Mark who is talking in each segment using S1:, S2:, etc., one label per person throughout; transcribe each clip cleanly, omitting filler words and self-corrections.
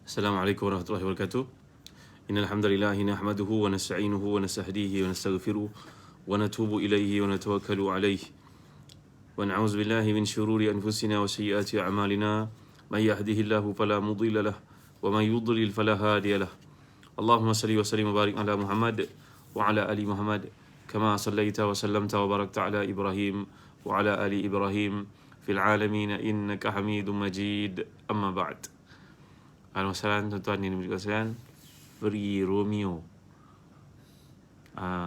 S1: Assalamualaikum warahmatullahi wabarakatuh. Innal hamdalillah nahmaduhu wa nasta'inuhu wa nastahdihi wa nastaghfiruh wa natubu ilaihi wa natawakkalu alaihi wa na'udzu billahi min shururi anfusina wa sayyiati a'malina may yahdihillahu fala mudilla lahu wa may yudlil fala hadiya lahu. Allahumma salli wa sallim wa barik ala Muhammad wa ala ali Muhammad kama sallaita wa sallamta wa barakta ala Ibrahim wa ala ali Ibrahim fil alamin innaka Hamidum Majid. Amma ba'd. Alhamdulillah tuan-tuan ini menunjukkan sekalian Free Romeo.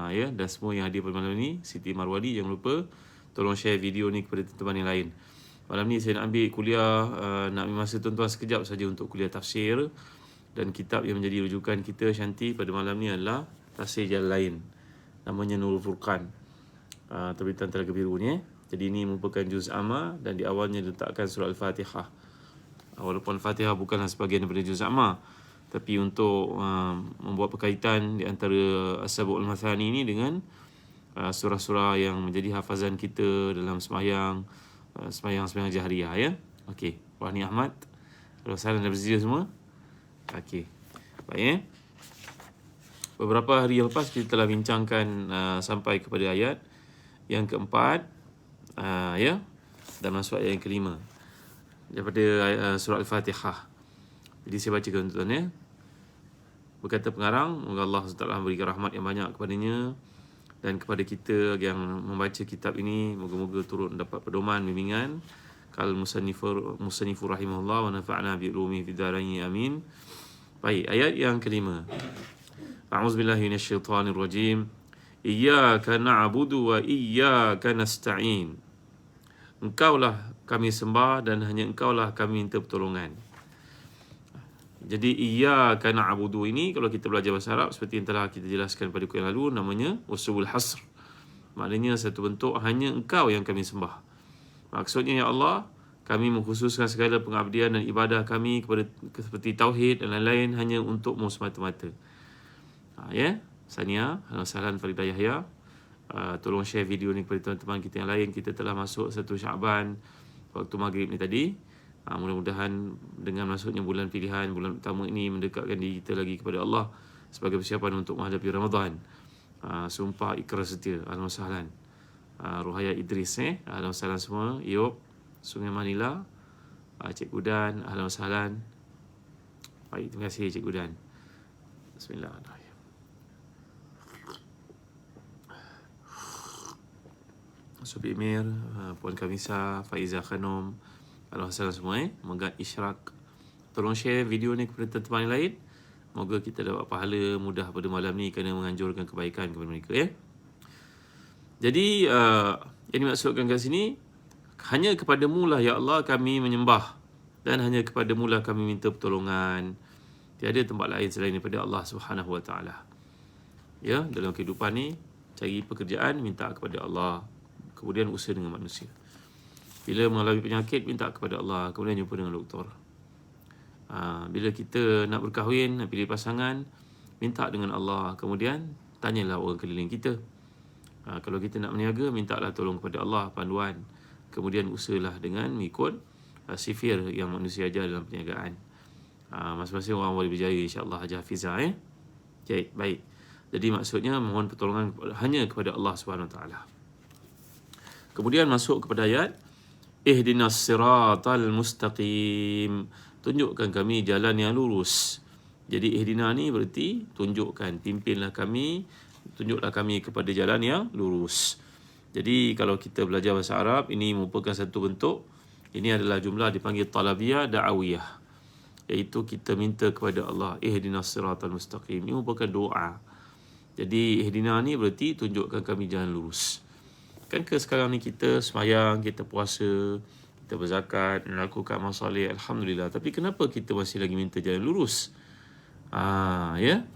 S1: Ya, dan semua yang hadir pada malam ini, Siti Marwadi, jangan lupa tolong share video ni kepada teman-teman yang lain. Malam ni saya nak ambil kuliah, nak ambil masa tuan-tuan sekejap saja untuk kuliah tafsir, dan kitab yang menjadi rujukan kita Shanti pada malam ni adalah Tafsir Jalan Lain, namanya Nurul Furqan, terbitan Telaga Biru ni. Jadi ini merupakan juz amma dan di awalnya diletakkan surah Al-Fatihah. Walaupun Al-Fatihah bukanlah sebahagian daripada juz amma, tapi untuk membuat berkaitan di antara As-Sab'ul Mathani ini dengan surah-surah yang menjadi hafazan kita dalam sembahyang jahriyah, ya. Okey, Wahni Ahmad, kalau salam dan bersedia semua. Okey. Baik, ya. Beberapa hari yang lepas kita telah bincangkan sampai kepada ayat yang keempat, ya, dan masuk ayat yang kelima daripada surah Al-Fatihah. Jadi saya bacakan tuan-tuan, ya. Berkata pengarang, moga Allah SWT memberikan rahmat yang banyak kepadanya dan kepada kita yang membaca kitab ini, moga-moga turut mendapat pedoman, bimbingan. Qal musannifur rahimahullah wa nafa'na bi ulumi fid dharain, amin. Baik, ayat yang kelima. A'udzubillahi minasyaitonir rajim. Iyyaka na'budu wa iyyaka nasta'in. Engkaulah kami sembah dan hanya engkaulah kami minta pertolongan. Jadi iyyaka na'budu ini, kalau kita belajar bahasa Arab, seperti yang telah kita jelaskan pada kuliah lalu, namanya usulul hasr. Maknanya satu bentuk hanya engkau yang kami sembah. Maksudnya, ya Allah, kami mengkhususkan segala pengabdian dan ibadah kami kepada seperti tauhid dan lain-lain hanya untukmu semata-mata. Ya, Sania, Salam Faridah Yahya, tolong share video ni kepada teman-teman kita yang lain. Kita telah masuk 1 Syaban waktu maghrib ni tadi. Mudah-mudahan dengan masuknya bulan pilihan, bulan utama ini, mendekatkan diri kita lagi kepada Allah sebagai persiapan untuk menghadapi Ramadan. Sumpah Ikrar Setia, ahlan sahlan. Ruhaya Idris, ahlan sahlan semua. Yop, Sungai Manila, Cikgu Dan, ahlan sahlan. Baik, terima kasih Cikgu Dan. Bismillahirrahmanirrahim. Sobi Mir, Puan Kamisa, Faiza Khanum, alhamdulillah semua, Megat Ishraq. Tolong share video ni kepada teman-teman yang lain. Moga kita dapat pahala mudah pada malam ni kerana menganjurkan kebaikan kepada mereka, ya. Jadi yang dimaksudkan kat sini, hanya kepadamu lah ya Allah kami menyembah dan hanya kepadamu lah kami minta pertolongan. Tiada tempat lain selain daripada Allah Subhanahu Wa Taala. Ya, dalam kehidupan ni cari pekerjaan minta kepada Allah. Kemudian usaha dengan manusia. Bila mengalami penyakit, minta kepada Allah. Kemudian jumpa dengan doktor. Bila kita nak berkahwin, nak pilih pasangan, minta dengan Allah. Kemudian tanyalah orang keliling kita. Kalau kita nak berniaga, mintalah tolong kepada Allah, panduan. Kemudian usahalah dengan mengikut sifir yang manusia ajar dalam perniagaan. Masing-masing orang boleh berjaya, insya-Allah. Haji Hafizah, Okay, baik. Jadi maksudnya mohon pertolongan hanya kepada Allah Subhanahu Wa Taala. Kemudian masuk kepada ayat Ihdinas siratal mustaqim. Tunjukkan kami jalan yang lurus. Jadi ihdina ni berarti tunjukkan, pimpinlah kami, tunjuklah kami kepada jalan yang lurus. Jadi kalau kita belajar bahasa Arab, ini merupakan satu bentuk, ini adalah jumlah dipanggil talabiyah da'awiyah, iaitu kita minta kepada Allah, ihdinas siratal mustaqim. Ini merupakan doa. Jadi ihdina ni berarti tunjukkan kami jalan lurus. Kan ke sekarang ni kita sembahyang, kita puasa, kita berzakat, melakukan amal soleh, alhamdulillah. Tapi kenapa kita masih lagi minta jalan lurus? Ya.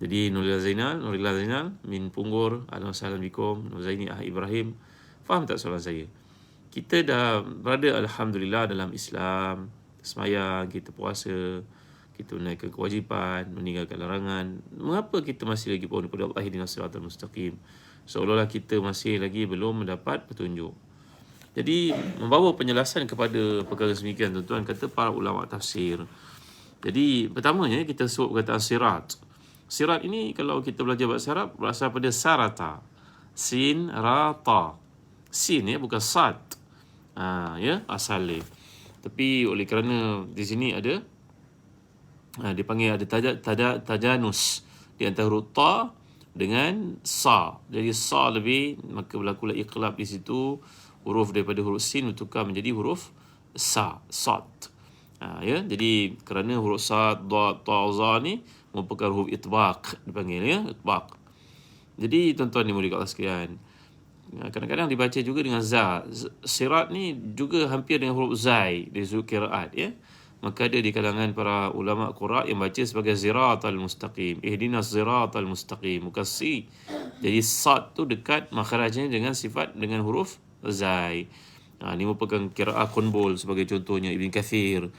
S1: Jadi Nurila Zainal min Punggor, assalamualaikum. Nur Zaini Ibrahim, faham tak soalan saya? Kita dah berada alhamdulillah dalam Islam, sembahyang, kita puasa, kita menaikkan kewajipan, meninggalkan larangan. Mengapa kita masih lagi pohon kepada Allah ihdinas siratal mustaqim? Seolah-olah kita masih lagi belum mendapat petunjuk. Jadi membawa penjelasan kepada perkara semikian, tuan-tuan, kata para ulama tafsir, Jadi pertamanya kita sebut perkataan sirat. Sirat ini kalau kita belajar bahasa Arab berasal pada sarata. Sin, ra, ta. Sin ya, bukan sad. Ya, asal dia. Tapi oleh kerana di sini ada dipanggil ada tajanus di antara huruf ta dengan sa. Jadi sa lebih, maka berlakulah iqlab di situ. Huruf daripada huruf sin bertukar menjadi huruf sa, sad. Ya, jadi kerana huruf sad, dad, ta, za ni merupakan huruf itbaq dipanggil ya, itbaq. Jadi tuan-tuan ni murid Allah sekalian, kadang-kadang dibaca juga dengan za. Sirat ni juga hampir dengan huruf zai dari sudut qiraat ya. Maka ada di kalangan para ulama qura yang baca sebagai ziratal mustaqim. Ihdinas ziratal mustaqim. Bukan si. Jadi sad tu dekat makhrajnya dengan sifat dengan huruf zai. Ini merupakan qiraat Qunbul sebagai contohnya, Ibn Kathir.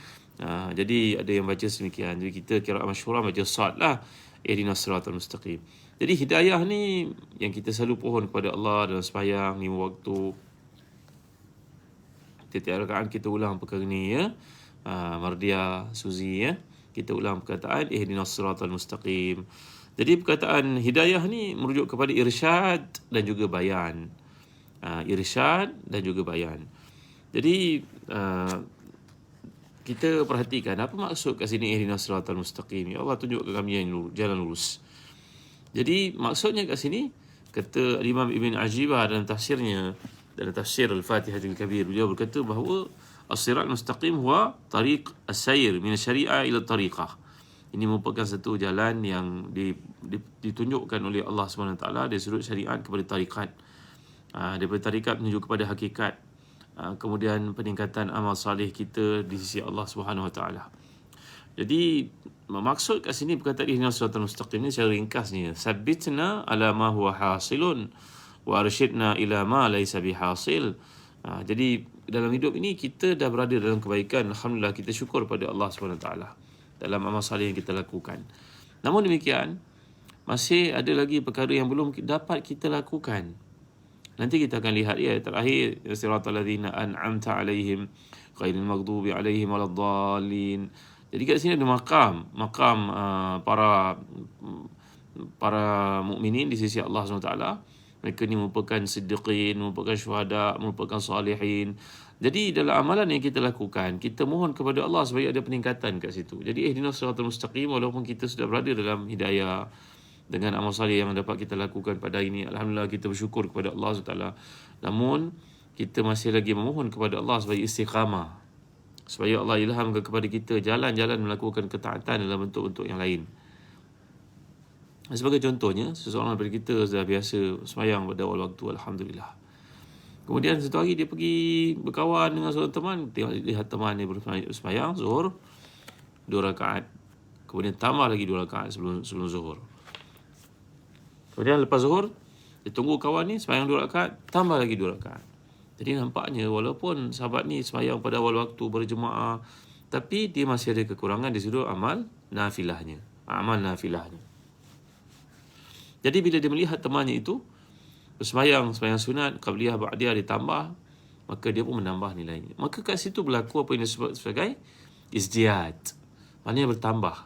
S1: Jadi ada yang baca sedemikian. Jadi kita qiraat masyhurah baca sad lah. Ihdinas ziratal mustaqim. Jadi hidayah ni yang kita selalu pohon kepada Allah dalam sembahyang 5 waktu. Setiap rakaat kita ulang perkara ni ya. Mardia, Suzi ya. Kita ulang perkataan ihdinas siratal mustaqim. Jadi perkataan hidayah ni merujuk kepada irsyad dan juga bayan. Irsyad dan juga bayan. Jadi kita perhatikan apa maksud kat sini ihdinas siratal mustaqim. Ya Allah, tunjukkan kami jalan lurus. Jadi maksudnya kat sini, kata Imam Ibn Ajibah dalam tafsirnya, dalam tafsir Al-Fatihatul Kabir, beliau berkata bahawa as-sirat mustaqim huwa tariq as-sayr min syariah ila tariqah. Ini merupakan satu jalan yang ditunjukkan oleh Allah SWT dari sudut syariat kepada tarikat. Daripada tarikat menuju kepada hakikat. Kemudian peningkatan amal salih kita di sisi Allah SWT. Jadi maksud kat sini perkataan ihdinas siratal mustaqim ni secara ringkasnya, sabbitna ala ma huwa hasilun wa arsyidna ila ma laysa bihasil. Jadi dalam hidup ini kita dah berada dalam kebaikan, alhamdulillah, kita syukur pada Allah SWT dalam amal salih yang kita lakukan. Namun demikian, masih ada lagi perkara yang belum dapat kita lakukan. Nanti kita akan lihat ya, terakhir siratal ladzina an'amta alaihim ghairil maghdubi alaihim waladdallin. Jadi kat sini ada makam para mukminin di sisi Allah SWT. Mereka ni merupakan siddiqin, merupakan syuhada, merupakan salihin. Jadi dalam amalan yang kita lakukan, kita mohon kepada Allah supaya ada peningkatan kat situ. Jadi ihdinas siratal mustaqim, walaupun kita sudah berada dalam hidayah dengan amal salih yang dapat kita lakukan pada hari ini, alhamdulillah kita bersyukur kepada Allah SWT. Namun kita masih lagi memohon kepada Allah supaya istiqamah, supaya Allah ilhamkan kepada kita jalan-jalan melakukan ketaatan dalam bentuk-bentuk yang lain. Sebagai contohnya, seseorang daripada kita sudah biasa sembahyang pada awal waktu, alhamdulillah. Kemudian satu hari dia pergi berkawan dengan seorang teman, lihat teman dia bersembahyang zuhur 2 rakaat. Kemudian tambah lagi 2 rakaat sebelum zuhur. Kemudian lepas zuhur, dia tunggu kawan ni sembahyang 2 rakaat, tambah lagi 2 rakaat. Jadi nampaknya walaupun sahabat ni sembahyang pada awal waktu berjemaah, tapi dia masih ada kekurangan di sudut amal nafilahnya. Jadi bila dia melihat temannya itu sembahyang sunat, qabliyah, ba'diyah ditambah, maka dia pun menambah nilainya. Maka kat situ berlaku apa yang disebut sebagai izdiyad. Maknanya bertambah.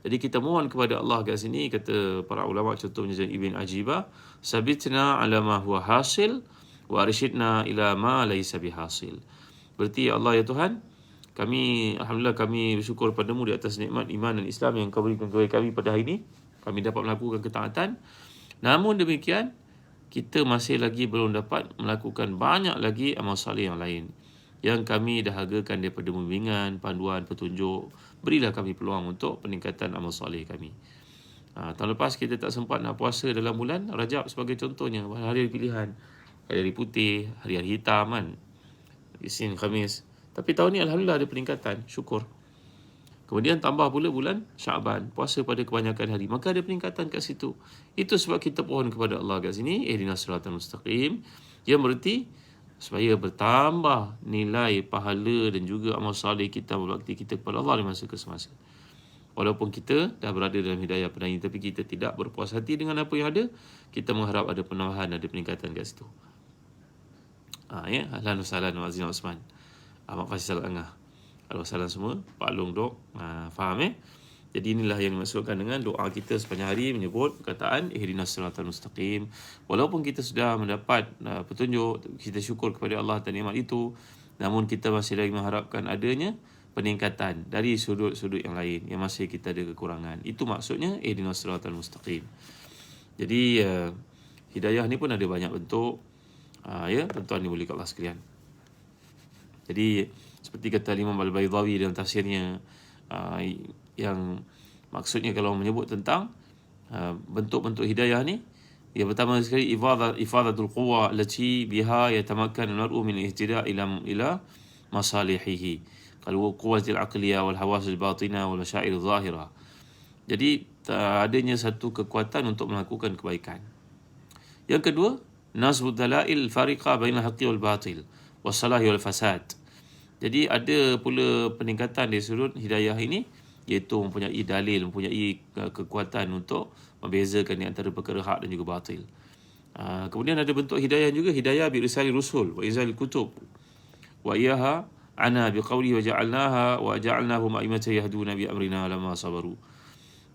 S1: Jadi kita mohon kepada Allah kat sini, kata para ulama contohnya Ibn Ajibah, sabitna ala ma huwa hasil wa arsyidna ila ma laysa bihasil. Berarti ya Allah ya Tuhan, kami alhamdulillah kami bersyukur padamu di atas nikmat iman dan Islam yang kau berikan kepada kami pada hari ini. Kami dapat melakukan ketaatan. Namun demikian, kita masih lagi belum dapat melakukan banyak lagi amal salih yang lain yang kami dahagakan daripada bimbingan, panduan, petunjuk. Berilah kami peluang untuk peningkatan amal salih kami. Tahun lepas kita tak sempat nak puasa dalam bulan Rajab sebagai contohnya, hari pilihan, hari putih, hari hitam kan, Isnin, Khamis. Tapi tahun ni alhamdulillah ada peningkatan, syukur. Kemudian tambah pula bulan Syaban, puasa pada kebanyakan hari, maka ada peningkatan kat situ. Itu sebab kita pohon kepada Allah kat sini, ihdinas siratal mustaqim, yang berarti supaya bertambah nilai pahala dan juga amal saleh kita, berbakti kita kepada Allah di masa ke semasa. Walaupun kita dah berada dalam hidayah pada ini, tapi kita tidak berpuas hati dengan apa yang ada, kita mengharap ada penambahan, ada peningkatan kat situ. Ya, ahlan wa sahlan wa azina Osman. Mak Faisal Angah. Halo salam semua, Pak Long Dok, Faham Jadi inilah yang dimaksudkan dengan doa kita sepanjang hari menyebut perkataan ihdinas siratal mustaqim. Walaupun kita sudah mendapat petunjuk, kita syukur kepada Allah atas nikmat itu, namun kita masih lagi mengharapkan adanya peningkatan dari sudut-sudut yang lain yang masih kita ada kekurangan. Itu maksudnya ihdinas siratal mustaqim. Jadi hidayah ni pun ada banyak bentuk. Tuan-tuan ni boleh kat Allah sekalian. Jadi seperti kata Imam Al-Baydawi dalam tafsirnya, yang maksudnya kalau menyebut tentang bentuk-bentuk hidayah ni, yang pertama sekali ifadatul quwa allati biha yatamakkan al-mar'u min ihtida' ila masalihihi, kalau quwwatul aqliyah wal hawasul batinah wal masyair zahirah. Jadi adanya satu kekuatan untuk melakukan kebaikan. Yang kedua, nasbud dalail fariqa bainal haqqi wal batil was salahi wal fasad. Jadi ada pula peningkatan dari sudut hidayah ini, iaitu mempunyai dalil, mempunyai kekuatan untuk membezakan di antara perkara hak dan juga batil. Kemudian ada bentuk hidayah juga, hidayah bi risali rusul wa inzalil kutub wa iyaha ana biqawli wa ja'alnahum a'immatan yahduna bi amrina lamma sabaru.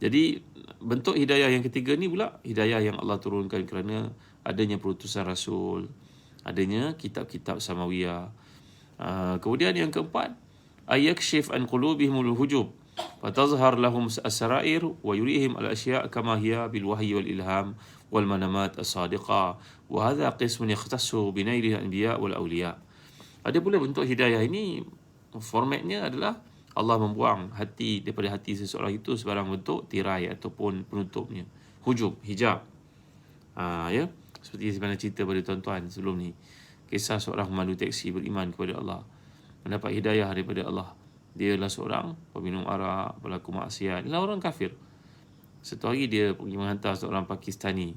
S1: Jadi bentuk hidayah yang ketiga ni pula hidayah yang Allah turunkan kerana adanya perutusan rasul, adanya kitab-kitab samawiyah. Kemudian yang keempat, ayakshif an qulubihimul hujub fatazhar lahum as-sarair wa yurihim al-ashya' kama hiya bil wahyi wal ilham wal manamat as-sadiqah, wa hadha qismun yakhtassu bi nailil anbiya wal awliya. Ada pula bentuk hidayah ini, formatnya adalah Allah membuang hati daripada hati seseorang itu sebarang bentuk tirai ataupun penutupnya, hujub, hijab. Seperti sebenarnya cerita pada tuan-tuan sebelum ni, kisah seorang pemandu teksi beriman kepada Allah, mendapat hidayah daripada Allah. Dia adalah seorang peminum arak, pelaku maksiat, adalah orang kafir. Satu hari dia pergi menghantar seorang Pakistani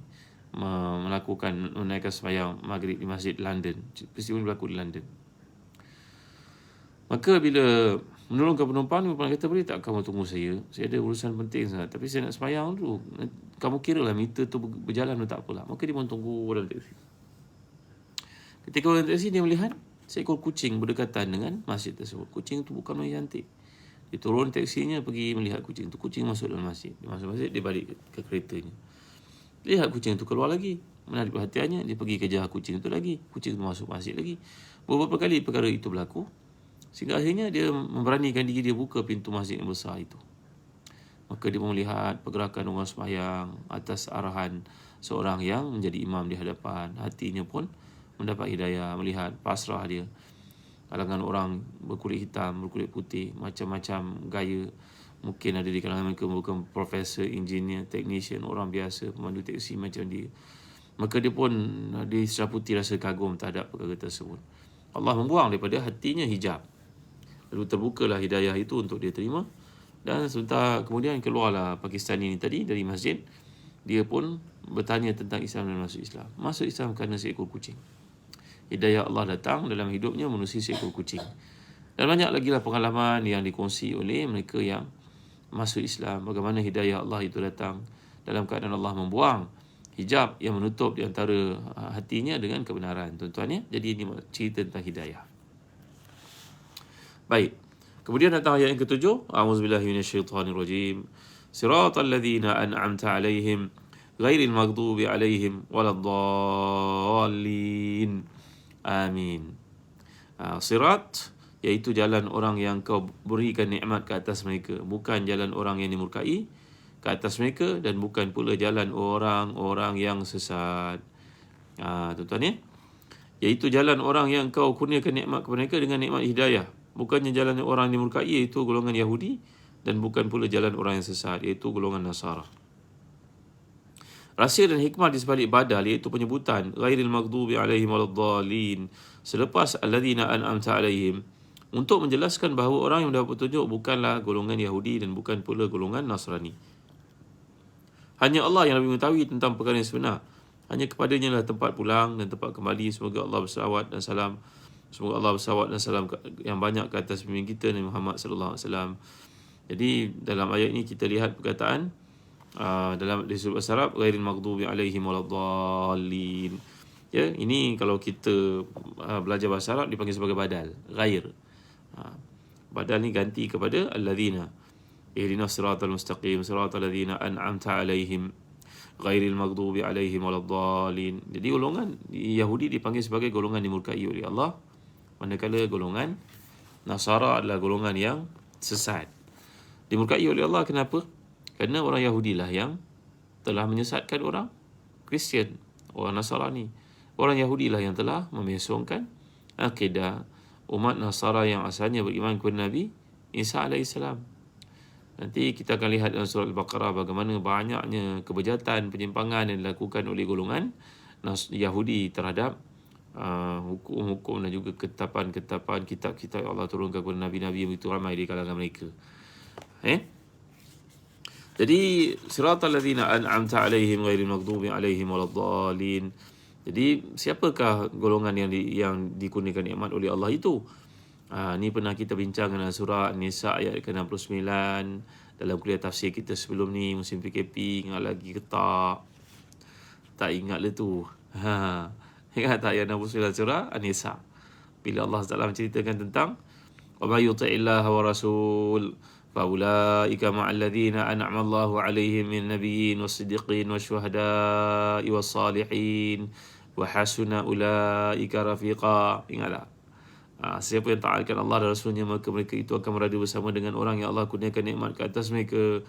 S1: menaikkan sembahyang maghrib di masjid London. Peristiwa berlaku di London. Maka bila menurunkan penumpang, penumpang kata, boleh tak kamu tunggu saya ada urusan penting sangat, tapi saya nak sembahyang dulu. Kamu kira lah meter tu berjalan atau tak apalah. Maka dia pun tunggu dalam teksi. Ketika dalam teksi, dia melihat seekor kucing berdekatan dengan masjid tersebut. Kucing tu bukan main cantik. Dia turun taksinya, pergi melihat kucing tu. Kucing masuk dalam masjid. Dia masuk masjid, dia balik ke keretanya. Lihat kucing tu keluar lagi. Menarik perhatiannya, dia pergi kejar kucing tu lagi. Kucing tu masuk masjid lagi. Beberapa kali perkara itu berlaku, sehingga akhirnya dia memberanikan diri dia buka pintu masjid yang besar itu. Maka dia melihat pergerakan orang sembahyang atas arahan seorang yang menjadi imam di hadapan. Hatinya pun mendapat hidayah, melihat pasrah dia. Kalangan orang berkulit hitam, berkulit putih, macam-macam gaya. Mungkin ada di kalangan mereka bukan profesor, engineer, technician, orang biasa, pemandu teksi macam dia. Maka dia pun diseraputi rasa kagum terhadap perkara tersebut. Allah membuang daripada hatinya hijab. Lalu terbukalah hidayah itu untuk dia terima. Dan sebentar kemudian keluarlah Pakistani ini tadi dari masjid. Dia pun bertanya tentang Islam dan masuk Islam. Masuk Islam kerana seekor kucing. Hidayah Allah datang dalam hidupnya menerusi seekor kucing. Dan banyak lagi lah pengalaman yang dikongsi oleh mereka yang masuk Islam. Bagaimana hidayah Allah itu datang dalam keadaan Allah membuang hijab yang menutup di antara hatinya dengan kebenaran. Tuan-tuan ya. Jadi ini cerita tentang hidayah. Baik. Kemudian datang ayat yang ketujuh. A'udzubillahi minasyaitonirrajim. Siratal ladzina an'amta 'alaihim ghairil maghdubi 'alaihim waladdallin. Amin. Sirat iaitu jalan orang yang kau berikan nikmat ke atas mereka, bukan jalan orang yang dimurkai ke atas mereka, dan bukan pula jalan orang-orang yang sesat. Tuan-tuan ya. Iaitu jalan orang yang kau kurniakan nikmat kepada mereka dengan nikmat hidayah, bukannya jalan orang yang dimurkai iaitu golongan Yahudi, dan bukan pula jalan orang yang sesat iaitu golongan Nasara. Rahsia dan hikmah di sebalik badal iaitu penyebutan ghairil maghdubi alaihim waladdallin selepas alladzina an'amta alaihim, untuk menjelaskan bahawa orang yang mendapat petunjuk bukanlah golongan Yahudi dan bukan pula golongan Nasrani. Hanya Allah yang lebih mengetahui tentang perkara yang sebenar. Hanya kepadanya lah tempat pulang dan tempat kembali. Semoga Allah bersalawat dan salam yang banyak ke atas pemimpin kita Nabi Muhammad sallallahu alaihi wasallam. Jadi dalam ayat ini kita lihat perkataan dalam disebut bahasa Arab ghairil maghdubi alaihim waladdallin. Ya, ini kalau kita belajar bahasa Arab dipanggil sebagai badal, ghair. Badal ni ganti kepada alladzina. ihdinas siratal mustaqim siratal ladzina an'amta alaihim ghairil maghdubi alaihim waladdallin. Jadi golongan Yahudi dipanggil sebagai golongan dimurkai oleh Allah, manakala golongan Nasara adalah golongan yang sesat. Dimurkai oleh Allah kenapa? Kerana orang Yahudi lah yang telah menyesatkan orang Kristian, orang Nasrani. Orang Yahudi lah yang telah memesongkan akidah umat Nasara yang asalnya beriman kepada Nabi Isa alaihissalam. Nanti kita akan lihat dalam surah Al-Baqarah bagaimana banyaknya kebejatan, penyimpangan yang dilakukan oleh golongan Yahudi terhadap hukum-hukum dan juga ketetapan-ketetapan kitab-kitab yang Allah turunkan kepada Nabi-Nabi yang begitu ramai di kalangan mereka. Jadi siratal ladzina an'amta alaihim ghairil maghdubi alaihim waladdallin. Jadi siapakah golongan yang dikurniakan nikmat oleh Allah itu? Ni pernah kita bincang dalam surah An-Nisa ayat ke-69 dalam kuliah tafsir kita sebelum ni, musim PKP. Ingat lagi ke tak? Tak ingat lah tu. Ingat tak ayat 69 surah An-Nisa? Bila Allah Taala menceritakan tentang wa may yuti'illaha wa rasul faulaika ma'al ladzina an'ama Allahu 'alaihim min nabiyyin was-siddiqin wasyuhada'i was-salihin wa hasuna ulaika rafiqa. Ingatlah. Siapa yang taatkan Allah dan Rasulnya, maka mereka itu akan berada bersama dengan orang yang Allah kurniakan nikmat ke atas mereka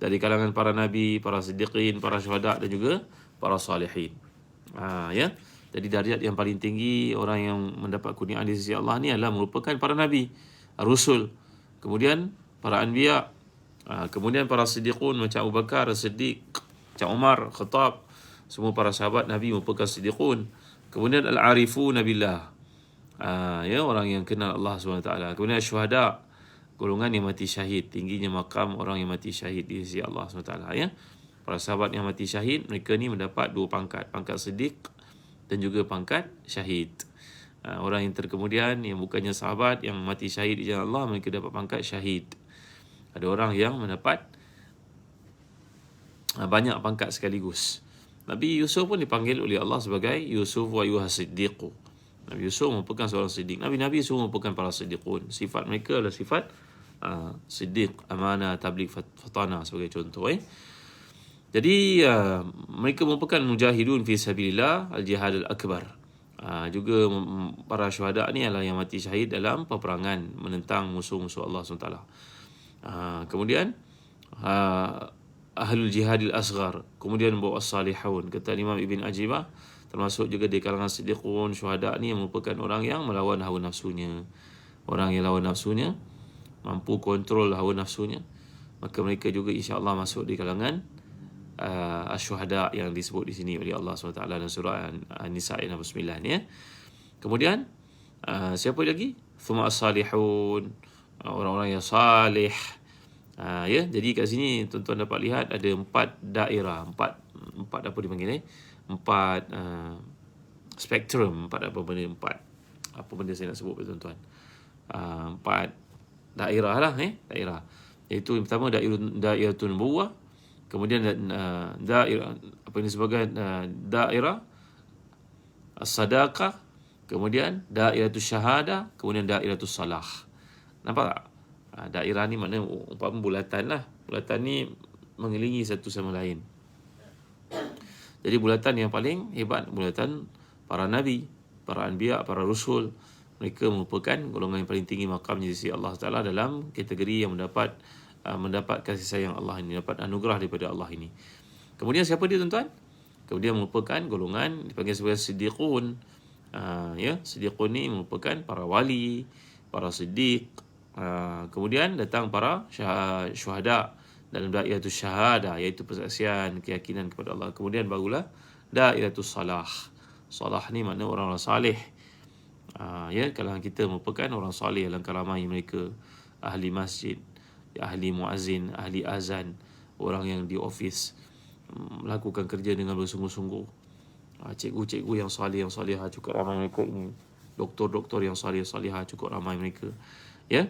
S1: dari kalangan para nabi, para siddiqin, para syuhada dan juga para salihin. Ya. Jadi darjat yang paling tinggi orang yang mendapat kurniaan di sisi Allah ni adalah merupakan para nabi, rasul, kemudian para anbiya, kemudian para siddiqun macam Abu Bakar, Siddiq, macam Umar, Khattab, semua para sahabat Nabi merupakan siddiqun. Kemudian al-arifuna billah, ya, orang yang kenal Allah SWT. Kemudian syuhada, golongan yang mati syahid, tingginya makam orang yang mati syahid di sisi Allah SWT. Ya. Para sahabat yang mati syahid, mereka ni mendapat dua pangkat, pangkat siddiq dan juga pangkat syahid. Orang yang terkemudian yang bukannya sahabat yang mati syahid di jalan Allah, mereka dapat pangkat syahid. Ada orang yang mendapat banyak pangkat sekaligus. Nabi Yusuf pun dipanggil oleh Allah sebagai Yusuf wa Yuha Siddiqu. Nabi Yusuf merupakan seorang siddiq. Nabi-Nabi semua merupakan para siddiqun. Sifat mereka adalah sifat siddiq, amanah, tabligh, fatana sebagai contoh. Jadi mereka merupakan mujahidun fi sabilillah, al-jihad al-akbar. Juga para syuhada ni adalah yang mati syahid dalam peperangan menentang musuh-musuh Allah SWT. Kemudian ahlul jihadil asghar, kemudian bawa as-salihun. Kata Imam Ibn Ajibah, termasuk juga di kalangan siddiqun, syuhada ni merupakan orang yang melawan hawa nafsunya. Orang yang lawan nafsunya, mampu kontrol hawa nafsunya, maka mereka juga insya-Allah masuk di kalangan asyuhada yang disebut di sini oleh Allah SWT dalam surah An-Nisa ayat 69 ya. Kemudian siapa lagi? Thumma as-salihun, orang-orang yang salih. Ya, jadi kat sini tuan-tuan dapat lihat ada 4 daerah, 4 apa dipanggil empat spektrum, 4 apa benda saya nak sebut tuan-tuan. 4 daerah lah daerah. Iaitu yang pertama dairatul nubuwah, kemudian daerah apa ini sebagai daerah as-sadaqah, kemudian dairatul syahada, kemudian dairatul salah. Nampak tak? Daerah ni maknanya umpama bulatan lah. Bulatan ni mengelilingi satu sama lain. Jadi bulatan yang paling hebat, bulatan para nabi, para anbiya, para rasul. Mereka merupakan golongan yang paling tinggi makamnya di sisi Allah Taala dalam kategori yang mendapat kasih sayang Allah ini, dapat anugerah daripada Allah ini. Kemudian siapa dia tuan-tuan? Kemudian merupakan golongan dipanggil sebagai siddiqun. Ya, siddiqun ni merupakan para wali, para siddiq. Kemudian datang para syuhada dalam dairatul syahada, iaitu persaksian, keyakinan kepada Allah. Kemudian barulah dairatul salah. Salah ni makna orang-orang salih. Ya, kalangan kita merupakan orang salih, alangkah ramai mereka, ahli masjid, ahli muazzin, ahli azan, orang yang di office melakukan kerja dengan bersungguh-sungguh. Cikgu-cikgu yang salih, yang salihah cukup ramai mereka ini. Doktor-doktor yang salih, salihah cukup ramai mereka. Ya.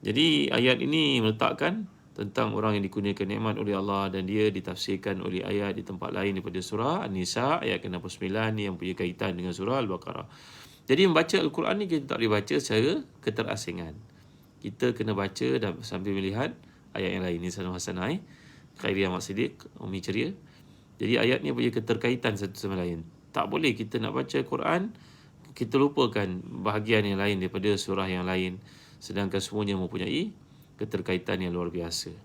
S1: Jadi ayat ini meletakkan tentang orang yang dikurniakan nikmat oleh Allah, dan dia ditafsirkan oleh ayat di tempat lain daripada surah An-Nisa ayat ke-69 yang punya kaitan dengan surah Al-Baqarah. Jadi membaca Al-Quran ni kita tak boleh baca secara keterasingan. Kita kena baca dan sambil melihat ayat yang lain. Ni Sanul Hasanah, Khairiyah Mak Siddiq, Umi Ceria. Jadi ayat ni punya keterkaitan satu sama lain. Tak boleh kita nak baca Quran, kita lupakan bahagian yang lain daripada surah yang lain. Sedangkan semuanya mempunyai keterkaitan yang luar biasa.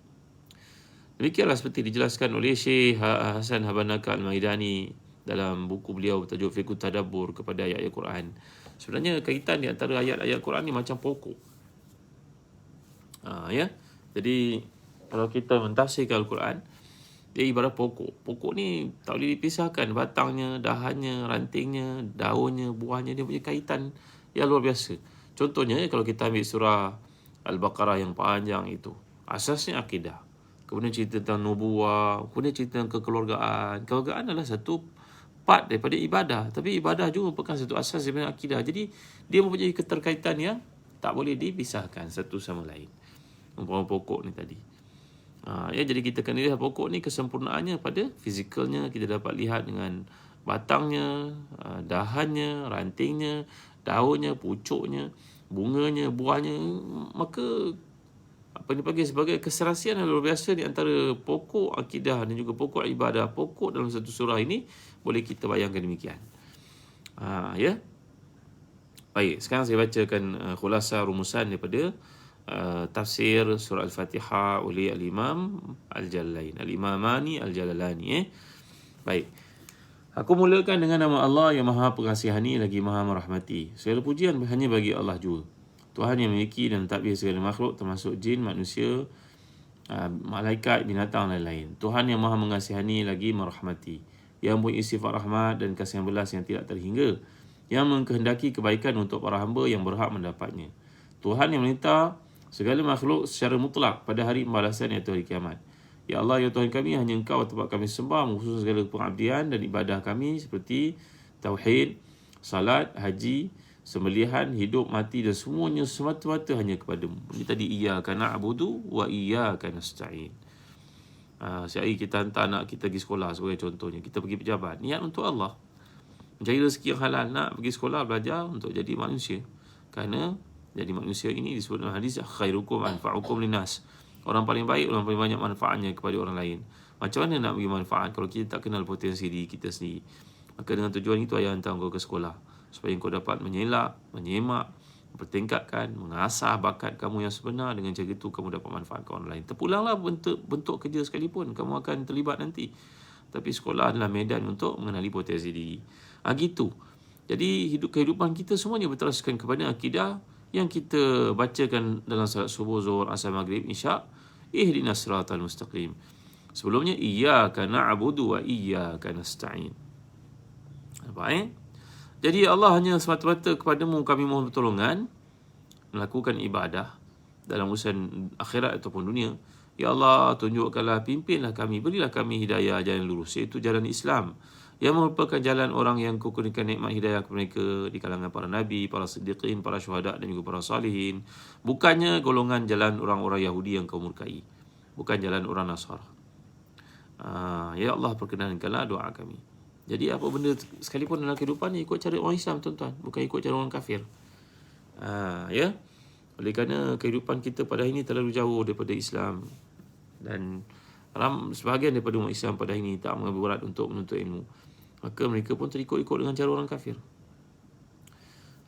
S1: Demikianlah seperti dijelaskan oleh Syekh Hasan Habanaka Al-Maidani dalam buku beliau bertajuk Fiqh Tadabbur kepada ayat-ayat Quran. Sebenarnya kaitan di antara ayat-ayat Quran ni macam pokok. Ya. Jadi kalau kita mentafsirkan Al-Quran, dia ibarat pokok. Pokok ni tak boleh dipisahkan. Batangnya, dahannya, rantingnya, daunnya, buahnya, dia punya kaitan yang luar biasa. Contohnya, kalau kita ambil surah Al-Baqarah yang panjang itu, asasnya akidah. Kemudian cerita tentang nubuah, kemudian cerita tentang kekeluargaan. Kekeluargaan adalah satu part daripada ibadah. Tapi ibadah juga merupakan satu asas daripada akidah. Jadi, dia mempunyai keterkaitan yang tak boleh dipisahkan satu sama lain. Umpama pokok ni tadi. Jadi kita kena lihat pokok ni kesempurnaannya pada fizikalnya. Kita dapat lihat dengan batangnya, dahannya, rantingnya, daunnya, pucuknya, bunganya, buahnya. Maka apa dipanggil sebagai keserasian yang luar biasa di antara pokok akidah dan juga pokok ibadah. Pokok dalam satu surah ini boleh kita bayangkan demikian. Ya. Baik, sekarang saya bacakan khulasa rumusan daripada tafsir surah Al-Fatihah oleh Al-Imam Al-Jalalain, Al-Imamani Al-Jalalani. Baik. Aku mulakan dengan nama Allah yang Maha Pengasihani lagi Maha Merahmati. Segala pujian hanya bagi Allah jua, Tuhan yang memiliki dan mentadbir segala makhluk termasuk jin, manusia, malaikat, binatang dan lain-lain. Tuhan yang Maha Mengasihani lagi Merahmati, yang mempunyai sifat rahmat dan kasih belas yang tidak terhingga, yang mengkehendaki kebaikan untuk para hamba yang berhak mendapatnya. Tuhan yang meminta segala makhluk secara mutlak pada hari pembalasan iaitu hari kiamat. Ya Allah, ya Tuhan kami, hanya Engkau tempat kami sembah, mengkhususkan segala pengabdian dan ibadah kami seperti tauhid, salat, haji, sembelihan, hidup, mati dan semuanya semata-mata hanya kepada-Mu. Ini tadi iyyaka na'budu wa iyyaka nasta'in. Sehari kita hantar anak kita pergi sekolah sebagai contohnya. Kita pergi pejabat, niat untuk Allah. Mencari rezeki yang halal, nak pergi sekolah belajar untuk jadi manusia. Kerana jadi manusia ini disebut dalam hadis khairukum anfa'ukum linnas. Orang paling baik, orang paling banyak manfaatnya kepada orang lain. Macam mana nak bagi manfaat kalau kita tak kenal potensi diri kita sendiri? Maka dengan tujuan itu ayah hantar kau ke sekolah supaya kau dapat menyemak, mempertingkatkan, mengasah bakat kamu yang sebenar. Dengan cara itu kamu dapat manfaat ke orang lain. Terpulanglah bentuk kerja sekalipun, kamu akan terlibat nanti. Tapi sekolah adalah medan untuk mengenali potensi diri. Gitu. Jadi kehidupan kita semuanya berteraskan kepada akidah yang kita bacakan dalam salat subuh, zuhur, asar, maghrib, isyak. Ihdinas siratal mustaqim. Sebelumnya iyyaka na'budu wa iyyaka nasta'in. Nampak Jadi Allah hanya semata-mata kepada-Mu kami mohon pertolongan melakukan ibadah dalam urusan akhirat ataupun dunia. Ya Allah, tunjukkanlah, pimpinlah kami, berilah kami hidayah jalan lurus, iaitu jalan Islam, yang merupakan jalan orang yang Kau kurniakan nikmat hidayah kepada mereka di kalangan para nabi, para siddiqin, para syuhada dan juga para salihin. Bukannya golongan jalan orang-orang Yahudi yang Kau murkai, bukan jalan orang Nasara. Ya Allah, perkenankanlah doa kami. Jadi apa benda sekalipun dalam kehidupan ni ikut cara orang Islam, tuan-tuan, bukan ikut cara orang kafir. Ya. Oleh kerana kehidupan kita pada hari ini terlalu jauh daripada Islam, dan sebahagian daripada umat Islam pada hari ini tak mengambil berat untuk menuntut ilmu, maka mereka pun terikut-ikut dengan cara orang kafir.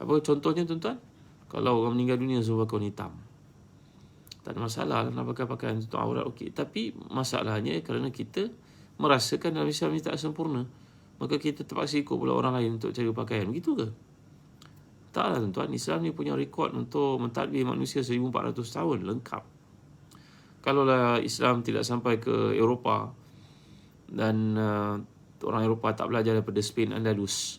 S1: Apa contohnya, tuan-tuan? Kalau orang meninggal dunia semua pakai hitam, tak ada masalah nak pakai pakaian tutup aurat, okey. Tapi masalahnya kerana kita merasakan dalam Islam ini tak sempurna, maka kita terpaksa ikut pula orang lain untuk cara pakaian. Begitu ke? Taklah, tuan-tuan. Islam ni punya rekod untuk mentadbir manusia 1400 tahun lengkap. Kalaulah Islam tidak sampai ke Eropah dan orang Eropah tak belajar daripada Spain, Andalus,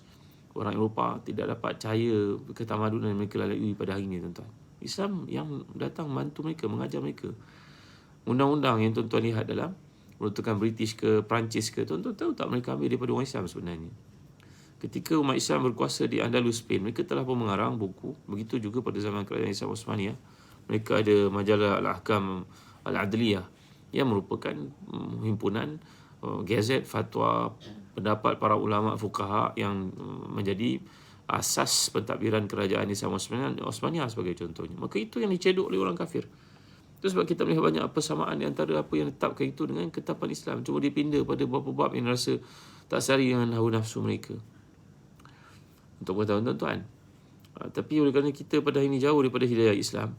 S1: orang Eropah tidak dapat cahaya ketamadunan yang mereka lalui pada hari ini, tuan-tuan. Islam yang datang membantu mereka, mengajar mereka. Undang-undang yang tuan-tuan lihat dalam peruntukan British ke Perancis ke, tuan-tuan tahu tak mereka ambil daripada orang Islam sebenarnya. Ketika umat Islam berkuasa di Andalus, Spain, mereka telah pun mengarang buku. Begitu juga pada zaman kerajaan Islam Osmaniyah. Mereka ada majalah Al-Ahkam Al-Adliyah yang merupakan himpunan gazet, fatwa, pendapat para ulama fuqaha yang menjadi asas pentadbiran kerajaan Islam Osmaniyah sebagai contohnya. Maka itu yang dicedok oleh orang kafir. Itu sebab kita melihat banyak persamaan di antara apa yang ditetapkan itu dengan ketetapan Islam. Cuma dipindah pada beberapa bab yang rasa tak sari dengan hawa nafsu mereka. Untuk pengetahuan tuan-tuan. Tapi oleh kerana kita pada hari ini jauh daripada hidayah Islam,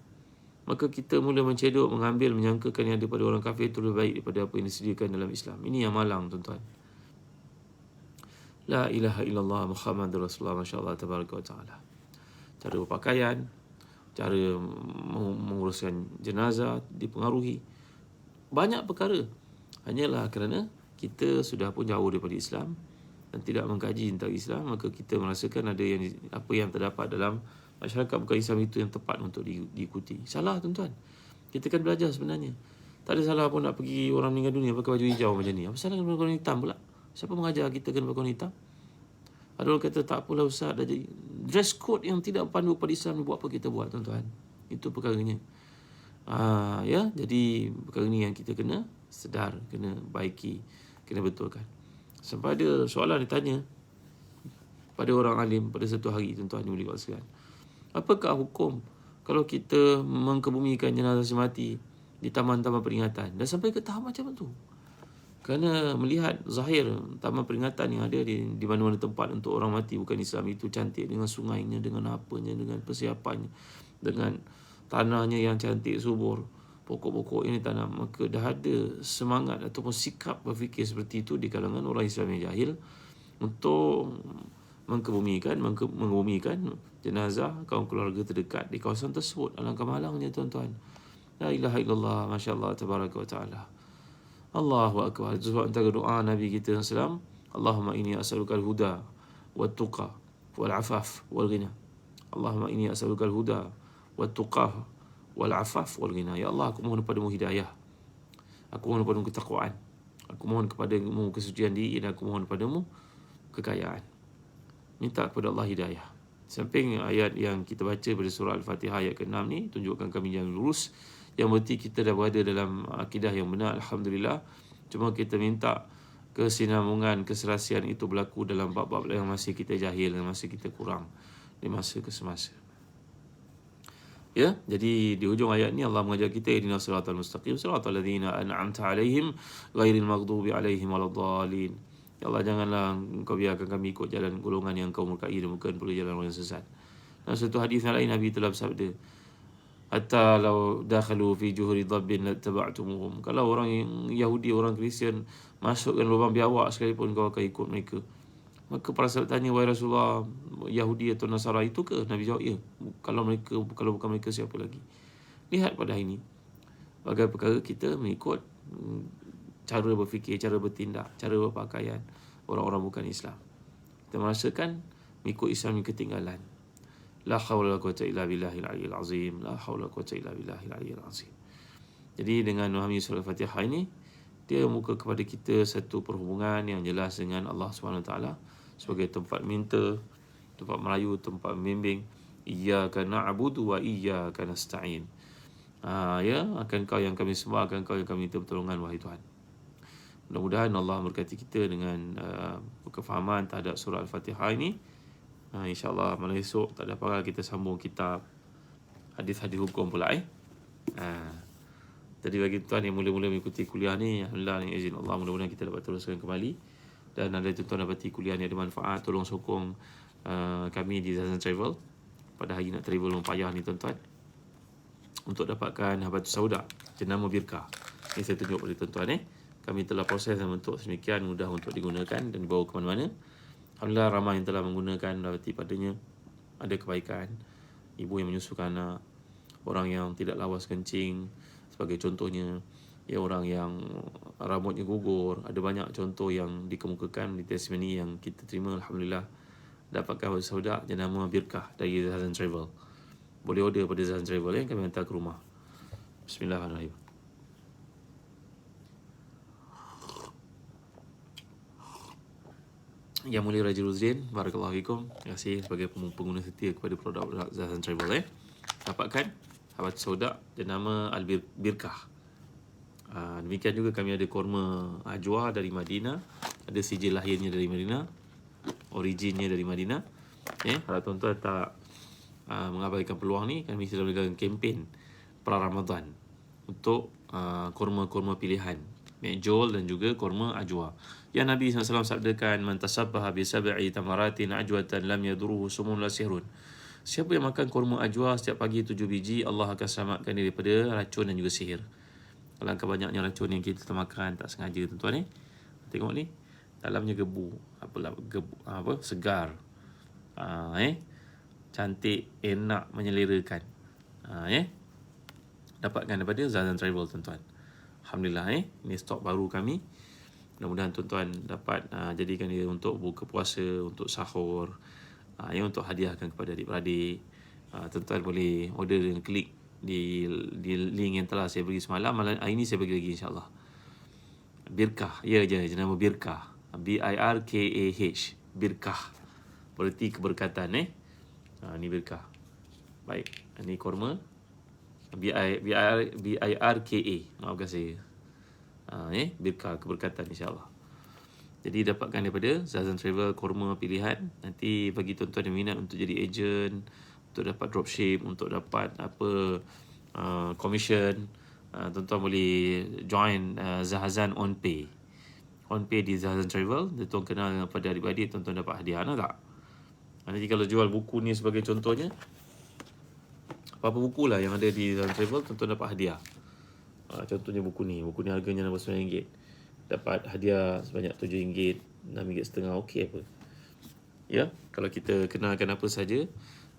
S1: maka kita mula mencedok, mengambil, menyangkakan yang ada pada orang kafir itu lebih baik daripada apa yang disediakan dalam Islam. Ini yang malang tuan-tuan. La ilaha illallah Muhammadur Rasulullah, masya-Allah tabaraka wa taala. Cara berpakaian, cara menguruskan jenazah dipengaruhi banyak perkara. Hanyalah kerana kita sudah pun jauh daripada Islam dan tidak mengkaji tentang Islam, maka kita merasakan ada yang apa yang terdapat dalam masyarakat bukan Islam itu yang tepat untuk diikuti. Salah tuan-tuan. Kita kan belajar sebenarnya. Tak ada salah pun nak pergi orang meninggal dunia pakai baju hijau macam ni. Apa salah dengan warna hitam pula? Siapa mengajar kita kena pakai warna hitam? Ada orang kata tak apalah ustaz, dah jadi dress code yang tidak pandu pada Islam ni, buat apa kita buat tuan-tuan. Itu perkaranya. Ya, jadi perkara ni yang kita kena sedar, kena baiki, kena betulkan. Sampai ada soalan ditanya pada orang alim pada satu hari tuan-tuan yang boleh sekalian. Apakah hukum kalau kita mengkebumikan jenazah semati di taman-taman peringatan? Dah sampai ke tahap macam tu. Kerana melihat zahir taman peringatan yang ada di mana-mana tempat untuk orang mati bukan Islam itu cantik, dengan sungainya, dengan apanya, dengan persiapannya, dengan tanahnya yang cantik, subur, pokok-pokok ini tanam. Maka dah ada semangat ataupun sikap berfikir seperti itu di kalangan orang Islam yang jahil untuk mengkebumikan jenazah kaum keluarga terdekat di kawasan tersebut. Alangkah malangnya tuan-tuan. La ilaha illallah, masya-Allah tabaraka wa taala. Allahu akbar. Sebab antara doa Nabi kita SAW, Allahumma inni as'alukal huda wat tuqa wal afaf wal ghina. Allahumma inni as'alukal huda wat tuqa wal afaf wal ghina. Ya Allah, aku mohon kepadamu hidayah. Aku mohon kepadamu ketakwaan. Aku mohon kepadamu kesucian diri, dan aku mohon kepadamu kekayaan. Minta kepada Allah hidayah. Samping ayat yang kita baca pada surah Al-Fatihah ayat ke-6 ni tunjukkan kami jalan lurus, yang berarti kita dah berada dalam akidah yang benar, alhamdulillah. Cuma kita minta kesinambungan, keserasian itu berlaku dalam bab-bab yang masih kita jahil, yang masih kita kurang di masa ke semasa. Ya, jadi di hujung ayat ni Allah mengajar kita ihdinas siratal mustaqim, siratal ladzina an'amta 'alaihim ghairil maghdubi 'alaihim waladdallin. Ya Allah, janganlah engkau biarkan kami ikut jalan golongan yang engkau murkai dan bukan pula jalan orang yang sesat. Dan satu hadis yang lain Nabi telah bersabda, hatta law dakhalu fi juhri dhabbin lattaba'tumuhum. Kalau orang Yahudi, orang Kristian masuk ke lubang biawak sekalipun kau akan ikut mereka. Maka para sahabat tanya, wahai Rasulullah, Yahudi atau Nasara itu ke? Nabi jawab, ya. Kalau bukan mereka, siapa lagi? Lihat pada hari ini bagai perkara kita mengikut cara berfikir, cara bertindak, cara berpakaian orang-orang bukan Islam. Kita merasakan mengikut Islam yang ketinggalan. La haula wala quwwata illa billahil aliyyil azim. La haula wala quwwata illa billahil aliyyil azim. Jadi dengan memahami surah Al-Fatihah ini, dia membuka kepada kita satu perhubungan yang jelas dengan Allah SWT sebagai tempat minta, tempat merayu, tempat membimbing. Iyyaka na'budu wa iyyaka nasta'in. Ya, akan kau yang kami sembah, akan kau yang kami minta pertolongan, wahai Tuhan. Mudah-mudahan Allah memberkati kita dengan kefahaman terhadap surah Al-Fatihah ini. InsyaAllah malam esok tak ada apa, kita sambung kitab hadis-hadis hukum pula. Jadi bagi tuan yang mula-mula mengikuti kuliah ni, alhamdulillah dengan izin Allah, mudah-mudahan kita dapat teruskan kembali. Dan ada tuan-tuan dapati kuliah ni ada manfaat, tolong sokong kami di Zazan Travel pada hari nak travel mempayah ni tuan-tuan, untuk dapatkan habatus sauda jenama birkah. Ini saya tunjuk pada tuan-tuan kami telah proses dan bentuk sedemikian mudah untuk digunakan dan dibawa ke mana-mana. Alhamdulillah ramai yang telah menggunakan, dapati padanya ada kebaikan. Ibu yang menyusukan anak, orang yang tidak lawas kencing sebagai contohnya, ya, orang yang rambutnya gugur. Ada banyak contoh yang dikemukakan di testimoni yang kita terima. Alhamdulillah dapatkan habatus sauda jenama birkah dari Zazan Travel. Boleh order pada Zazan Travel, kami hantar ke rumah. Bismillahirrahmanirrahim. Yang mulia Raja Ruzin, barakallahu fikum. Terima kasih sebagai pengguna setia kepada produk Zazan Travel. Dapatkan habatus sauda jenama Al-Birkah. Demikian juga kami ada korma ajwa dari Madinah. Ada sijil lahirnya dari Madinah, originnya dari Madinah. Kalau tuan-tuan tak mengabaikan peluang ni, kami sedang melakukan kempen pra-Ramadan. untuk kurma-kurma pilihan, mejol dan juga kurma ajwa. Yang Nabi SAW sabdakan, man tasabbaha bi sab'i tamaratin ajwatan lam yaduruhu sumun la sihrun. Siapa yang makan kurma ajwa setiap pagi 7 biji, Allah akan selamatkan dia daripada racun dan juga sihir. Alangkah banyaknya racun yang kita termakan tak sengaja, tuan-tuan ni. Tengok ni, dalamnya gebu, segar. Cantik, enak, menyelerakan. Dapatkan daripada Zazan Travel, tuan-tuan. Alhamdulillah, ini stok baru kami. Mudah-mudahan tuan-tuan dapat jadikan dia untuk buka puasa, untuk sahur, untuk hadiahkan kepada adik-beradik. Tuan-tuan boleh order dan klik di link yang telah saya beri semalam. Hari ini saya bagi lagi, insyaAllah. Birkah, nama Birkah, BIRKAH, Birkah, berarti keberkatan. Ni Birkah. Baik, ini korma BIRKA, maafkan saya. Birkah, keberkatan, insyaAllah. Jadi dapatkan daripada Zazan Travel korma pilihan. Nanti bagi tuan-tuan yang minat untuk jadi ejen, untuk dapat dropship, untuk dapat commission, tuan-tuan boleh join Zahazan On Pay. On Pay di Zahazan Travel, tuan-tuan kenal pada adik-adik, tuan-tuan dapat hadiah, tak? Nanti kalau jual buku ni sebagai contohnya, apa-apa buku lah yang ada di Zahazan Travel, tuan-tuan dapat hadiah. Contohnya buku ni harganya RM9, dapat hadiah sebanyak RM7, RM6.50, okey apa. Ya, kalau kita kenalkan apa saja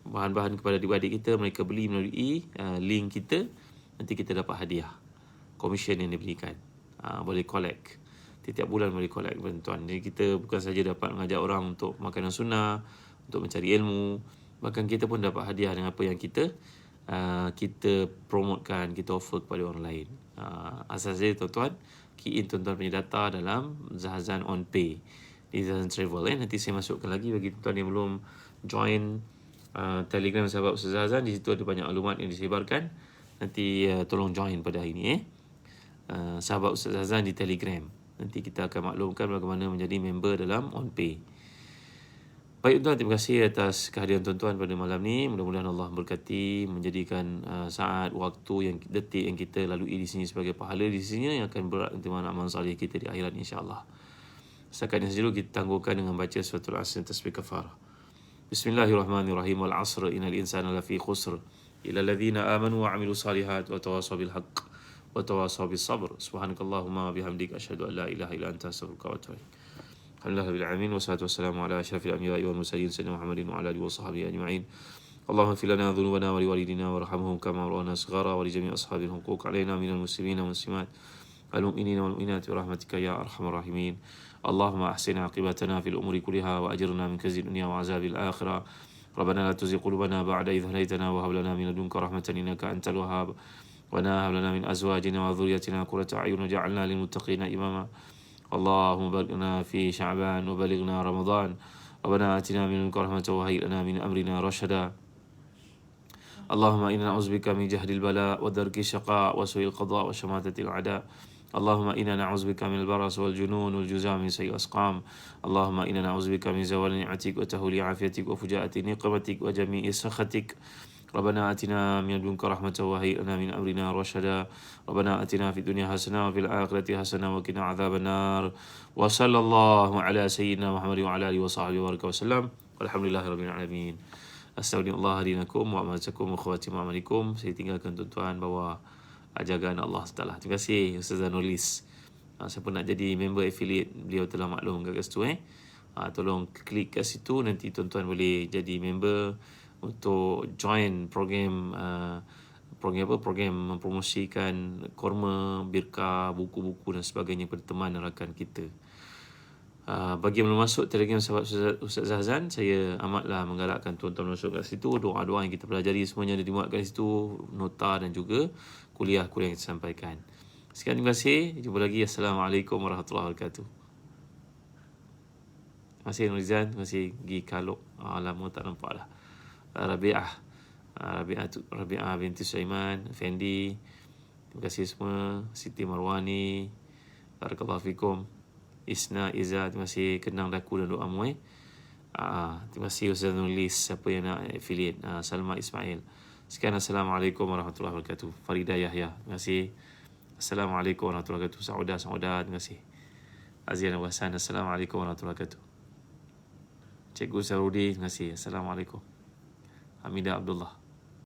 S1: bahan-bahan kepada adik-adik kita, mereka beli melalui link kita, nanti kita dapat hadiah, komisen yang diberikan. Boleh collect setiap bulan, boleh collect, tuan. Jadi kita bukan saja dapat mengajak orang untuk makanan sunnah, untuk mencari ilmu, bahkan kita pun dapat hadiah dengan apa yang kita promotekan, kita offer kepada orang lain. Asal saja tuan-tuan key in tuan-tuan punya data dalam Zahazan On Pay di Zahazan Travel. Nanti saya masukkan lagi bagi tuan-tuan yang belum join Telegram sahabat Ustaz Zahazan. Di situ ada banyak maklumat yang disebarkan. Nanti tolong join pada hari ini, sahabat Ustaz Zahazan di Telegram. Nanti kita akan maklumkan bagaimana menjadi member dalam On Pay. Baik tuan-tuan, terima kasih atas kehadiran tuan-tuan pada malam ni. Mudah-mudahan Allah berkati, menjadikan saat, waktu, detik yang kita lalui di sini sebagai pahala di sini yang akan berat untuk amal salih kita di akhirat, insya-Allah. Setakat ini saja kita tangguhkan dengan baca suratul Asr dan tasbih kafarah. Bismillahirrahmanirrahim. Wal 'asr innal insana lafi khusr illa alladhina amanu wa 'amilus salihat wa tawasaw bil haqq wa tawasaw bis sabr. Subhanakallahumma wa bihamdika asyhadu an la ilaha illa anta astaghfiruka wa atubu ilaik. Alhamdulillah rabbil alamin wassalatu wassalamu ala asyrafil anbiya'i wal mursalin sayyidina Muhammadin wa ala alihi washabbihi ajma'in. Allahumma ighfir lana dhunubana wa liwalidina warhamhum kama rabbana saghara wa li jami'i ashabil huquq alaina minal muslimin wal muslimat wal mu'minina wal mu'minat bi rahmatika ya arhamar rahimin. Allahumma ahsin 'aqibatana fil umuri kulliha wa ajirna min khizyi dunya wa 'adzabil akhirah. Rabbana la tuzigh qulubana ba'da idh hadaytana wa hab lana min ladunka rahmatan innaka antal wahhab. Wa hab lana min azwajina wa dhurriyyatina qurrata a'yun waj'alna lil muttaqina imama. اللهم باركنا في شعبان وبلغنا رمضان. ربنا آتنا من لدنك رحمة وهيئ لنا من أمرنا رشدا. اللهم إنا نعوذ بك من جهد البلاء ودرك الشقاء وسوء القضاء وشماتة الأعداء. اللهم إنا نعوذ بك من البرص والجنون والجزام من سيء الأسقام. اللهم إنا نعوذ بك من زوال نعمتك وتهول عافيتك وفجاءة نقمتك وجميع سخطك. ربنا آتنا من لدنك رحمة وهيئ لنا من أمرنا رشدا. ربنا آتنا في الدنيا حسنة وفي الآخرة حسنة وقنا عذاب النار. وصلى الله على سيدنا محمد وعلى آله وصحبه وسلم. والحمد لله رب العالمين. Astagfirullah dinakum wa amalakum wa khawatim amalikum. Saya tinggalkan tuan-tuan bawah jagaan Allah Taala. Terima kasih Ustaz Zanulis. Siapa nak jadi member affiliate, beliau telah maklum kat situ. Tolong klik kat situ, nanti tuan-tuan boleh jadi member untuk join program mempromosikan korma, birkah, buku-buku dan sebagainya pada teman dan rakan kita. Bagi yang belum masuk Telegram sahabat Ustaz Zahazan, saya amatlah menggalakkan tuan-tuan masuk kat situ. Doa-doa yang kita pelajari semuanya ada dimuatkan di situ, nota dan juga kuliah-kuliah yang kita sampaikan. Sekian, terima kasih. Jumpa lagi. Assalamualaikum warahmatullahi wabarakatuh. Terima kasih Nurizan, terima kasih Gi Kalok. Lama tak nampak lah. Rabi'ah binti Sulaiman, Fendi, terima kasih semua. Siti Marwani, barakallahu fikum. Isna, Iza, terima kasih kenang daku dan doamu. Terima kasih Ustaz Nulis, siapa yang nak affiliate. Salma Ismail, Sekian, Assalamualaikum warahmatullahi wabarakatuh. Farida Yahya, terima kasih. Assalamualaikum warahmatullahi wabarakatuh. Sauda, terima kasih. Azian Wasan, Assalamualaikum warahmatullahi wabarakatuh. Cikgu Sarudi, terima kasih. Assalamualaikum. Hamidah Abdullah.